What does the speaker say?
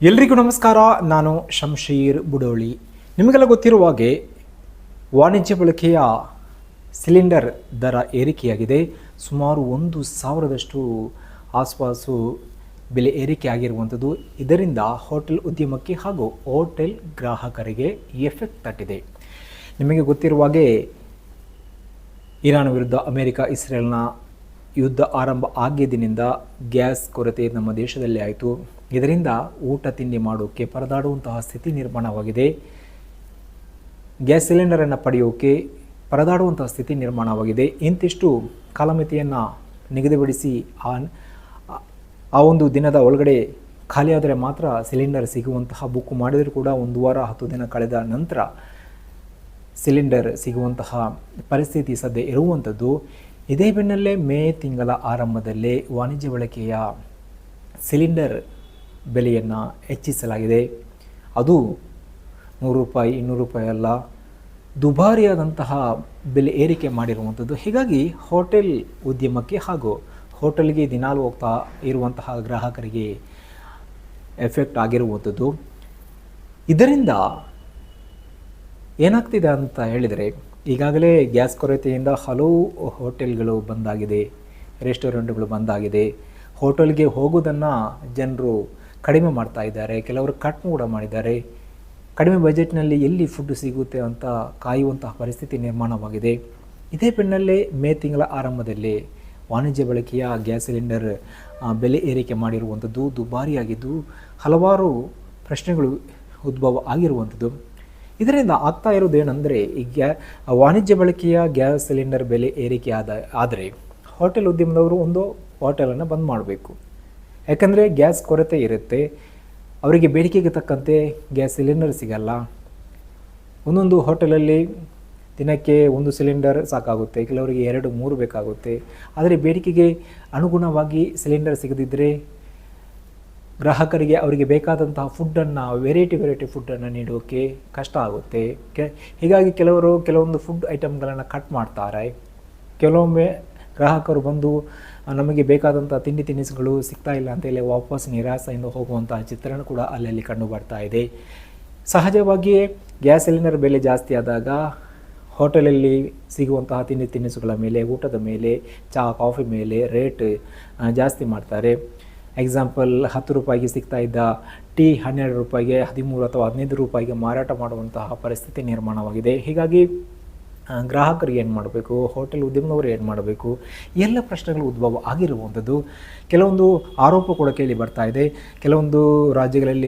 ಎಲ್ರಿಗೂ ನಮಸ್ಕಾರ. ನಾನು ಶಂಶೀರ್ ಬುಡೋಳಿ. ನಿಮಗೆಲ್ಲ ಗೊತ್ತಿರುವ ಹಾಗೆ ವಾಣಿಜ್ಯ ಬಳಕೆಯ ಸಿಲಿಂಡರ್ ದರ ಏರಿಕೆಯಾಗಿದೆ. ಸುಮಾರು 1,000ದಷ್ಟು ಆಸುಪಾಸು ಬೆಲೆ ಏರಿಕೆ ಆಗಿರುವಂಥದ್ದು. ಇದರಿಂದ ಹೋಟೆಲ್ ಉದ್ಯಮಕ್ಕೆ ಹಾಗೂ ಹೋಟೆಲ್ ಗ್ರಾಹಕರಿಗೆ ಎಫೆಕ್ಟ್ ತಟ್ಟಿದೆ. ನಿಮಗೆ ಗೊತ್ತಿರುವ ಹಾಗೆ ಇರಾನ್ ವಿರುದ್ಧ ಅಮೆರಿಕ ಇಸ್ರೇಲ್ನ ಯುದ್ಧ ಆರಂಭ ಆಗಿದ್ದಿನಿಂದ ಗ್ಯಾಸ್ ಕೊರತೆ ನಮ್ಮ ದೇಶದಲ್ಲಿ ಆಯಿತು. ಇದರಿಂದ ಊಟ ತಿಂಡಿ ಮಾಡೋಕ್ಕೆ ಪರದಾಡುವಂತಹ ಸ್ಥಿತಿ ನಿರ್ಮಾಣವಾಗಿದೆ. ಗ್ಯಾಸ್ ಸಿಲಿಂಡರನ್ನು ಪಡೆಯೋಕ್ಕೆ ಪರದಾಡುವಂತಹ ಸ್ಥಿತಿ ನಿರ್ಮಾಣವಾಗಿದೆ. ಇಂತಿಷ್ಟು ಕಾಲಮಿತಿಯನ್ನು ನಿಗದಿಪಡಿಸಿ ಆ ಒಂದು ದಿನದ ಒಳಗಡೆ ಖಾಲಿಯಾದರೆ ಮಾತ್ರ ಸಿಲಿಂಡರ್ ಸಿಗುವಂತಹ ಬುಕ್ ಮಾಡಿದರೂ ಕೂಡ 1 ವಾರ 10 ದಿನ ಕಳೆದ ನಂತರ ಸಿಲಿಂಡರ್ ಸಿಗುವಂತಹ ಪರಿಸ್ಥಿತಿ ಸದ್ಯ ಇರುವಂಥದ್ದು. ಇದೇ ಬೆನ್ನಲ್ಲೇ ಮೇ ತಿಂಗಳ ಆರಂಭದಲ್ಲೇ ವಾಣಿಜ್ಯ ಬಳಕೆಯ ಸಿಲಿಂಡರ್ ಬೆಲೆಯನ್ನು ಹೆಚ್ಚಿಸಲಾಗಿದೆ. ಅದು 100 ರೂಪಾಯಿ 200 ರೂಪಾಯಿ ಅಲ್ಲ, ದುಬಾರಿಯಾದಂತಹ ಬೆಲೆ ಏರಿಕೆ ಮಾಡಿರುವಂಥದ್ದು. ಹೀಗಾಗಿ ಹೋಟೆಲ್ ಉದ್ಯಮಕ್ಕೆ ಹಾಗೂ ಹೋಟೆಲ್ಗೆ ದಿನಾಲು ಹೋಗ್ತಾ ಇರುವಂತಹ ಗ್ರಾಹಕರಿಗೆ ಎಫೆಕ್ಟ್ ಆಗಿರುವಂಥದ್ದು. ಇದರಿಂದ ಏನಾಗ್ತಿದೆ ಅಂತ ಹೇಳಿದರೆ, ಈಗಾಗಲೇ ಗ್ಯಾಸ್ ಕೊರತೆಯಿಂದ ಹಲವು ಹೋಟೆಲ್ಗಳು ಬಂದಾಗಿದೆ, ರೆಸ್ಟೋರೆಂಟ್ಗಳು ಬಂದಾಗಿದೆ. ಹೋಟೆಲ್ಗೆ ಹೋಗೋದನ್ನು ಜನರು ಕಡಿಮೆ ಮಾಡ್ತಾ ಇದ್ದಾರೆ, ಕೆಲವರು ಕಟ್ ಕೂಡ ಮಾಡಿದ್ದಾರೆ. ಕಡಿಮೆ ಬಜೆಟ್ನಲ್ಲಿ ಎಲ್ಲಿ ಫುಡ್ ಸಿಗುತ್ತೆ ಅಂತ ಕಾಯುವಂತಹ ಪರಿಸ್ಥಿತಿ ನಿರ್ಮಾಣವಾಗಿದೆ. ಇದೇ ಬೆನ್ನಲ್ಲೇ ಮೇ ತಿಂಗಳ ಆರಂಭದಲ್ಲಿ ವಾಣಿಜ್ಯ ಬಳಕೆಯ ಗ್ಯಾಸ್ ಸಿಲಿಂಡರ್ ಬೆಲೆ ಏರಿಕೆ ಮಾಡಿರುವಂಥದ್ದು ದುಬಾರಿಯಾಗಿದ್ದು ಹಲವಾರು ಪ್ರಶ್ನೆಗಳು ಉದ್ಭವ ಆಗಿರುವಂಥದ್ದು. ಇದರಿಂದ ಆಗ್ತಾ ಇರೋದೇನೆಂದರೆ, ಈಗ ವಾಣಿಜ್ಯ ಬಳಕೆಯ ಗ್ಯಾಸ್ ಸಿಲಿಂಡರ್ ಬೆಲೆ ಏರಿಕೆ ಆದರೆ ಹೋಟೆಲ್ ಉದ್ಯಮದವರು ಒಂದು ಹೋಟೆಲನ್ನು ಬಂದ್ ಮಾಡಬೇಕು. ಯಾಕಂದರೆ ಗ್ಯಾಸ್ ಕೊರತೆ ಇರುತ್ತೆ, ಅವರಿಗೆ ಬೇಡಿಕೆಗೆ ತಕ್ಕಂತೆ ಗ್ಯಾಸ್ ಸಿಲಿಂಡರ್ ಸಿಗಲ್ಲ. ಒಂದೊಂದು ಹೋಟೆಲಲ್ಲಿ ದಿನಕ್ಕೆ 1 ಸಿಲಿಂಡರ್ ಸಾಕಾಗುತ್ತೆ, ಕೆಲವರಿಗೆ 2-3 ಬೇಕಾಗುತ್ತೆ. ಆದರೆ ಬೇಡಿಕೆಗೆ ಅನುಗುಣವಾಗಿ ಸಿಲಿಂಡರ್ ಸಿಗದಿದ್ದರೆ ಗ್ರಾಹಕರಿಗೆ ಅವರಿಗೆ ಬೇಕಾದಂತಹ ಫುಡ್ಡನ್ನು ವೆರೈಟಿ ಫುಡ್ಡನ್ನು ನೀಡೋಕ್ಕೆ ಕಷ್ಟ ಆಗುತ್ತೆ. ಹೀಗಾಗಿ ಕೆಲವೊಂದು ಫುಡ್ ಐಟಮ್ಗಳನ್ನು ಕಟ್ ಮಾಡ್ತಾರೆ. ಕೆಲವೊಮ್ಮೆ ಗ್ರಾಹಕರು ಬಂದು ನಮಗೆ ಬೇಕಾದಂಥ ತಿಂಡಿ ತಿನಿಸುಗಳು ಸಿಗ್ತಾ ಇಲ್ಲ ಅಂತೇಳಿ ವಾಪಸ್ ನಿರಾಸೆಯಿಂದ ಹೋಗುವಂತಹ ಚಿತ್ರಣ ಕೂಡ ಅಲ್ಲಲ್ಲಿ ಕಂಡು ಬರ್ತಾ ಇದೆ. ಸಹಜವಾಗಿಯೇ ಗ್ಯಾಸ್ ಸಿಲಿಂಡರ್ ಬೆಲೆ ಜಾಸ್ತಿ ಆದಾಗ ಹೋಟೆಲಲ್ಲಿ ಸಿಗುವಂತಹ ತಿಂಡಿ ತಿನಿಸುಗಳ ಮೇಲೆ, ಊಟದ ಮೇಲೆ, ಚಹಾ ಕಾಫಿ ಮೇಲೆ ರೇಟ್ ಜಾಸ್ತಿ ಮಾಡ್ತಾರೆ. ಎಕ್ಸಾಂಪಲ್ 10 ರೂಪಾಯಿಗೆ ಸಿಗ್ತಾ ಇದ್ದ ಟೀ 12 ರೂಪಾಯಿಗೆ 13 ಅಥವಾ 15 ರೂಪಾಯಿಗೆ ಮಾರಾಟ ಮಾಡುವಂತಹ ಪರಿಸ್ಥಿತಿ ನಿರ್ಮಾಣವಾಗಿದೆ. ಹೀಗಾಗಿ ಗ್ರಾಹಕರಿಗೆ ಏನು ಮಾಡಬೇಕು, ಹೋಟೆಲ್ ಉದ್ಯಮದವರು ಏನು ಮಾಡಬೇಕು, ಎಲ್ಲ ಪ್ರಶ್ನೆಗಳು ಉದ್ಭವ ಆಗಿರುವಂಥದ್ದು. ಕೆಲವೊಂದು ಆರೋಪ ಕೂಡ ಕೇಳಿ ಬರ್ತಾ ಇದೆ. ಕೆಲವೊಂದು ರಾಜ್ಯಗಳಲ್ಲಿ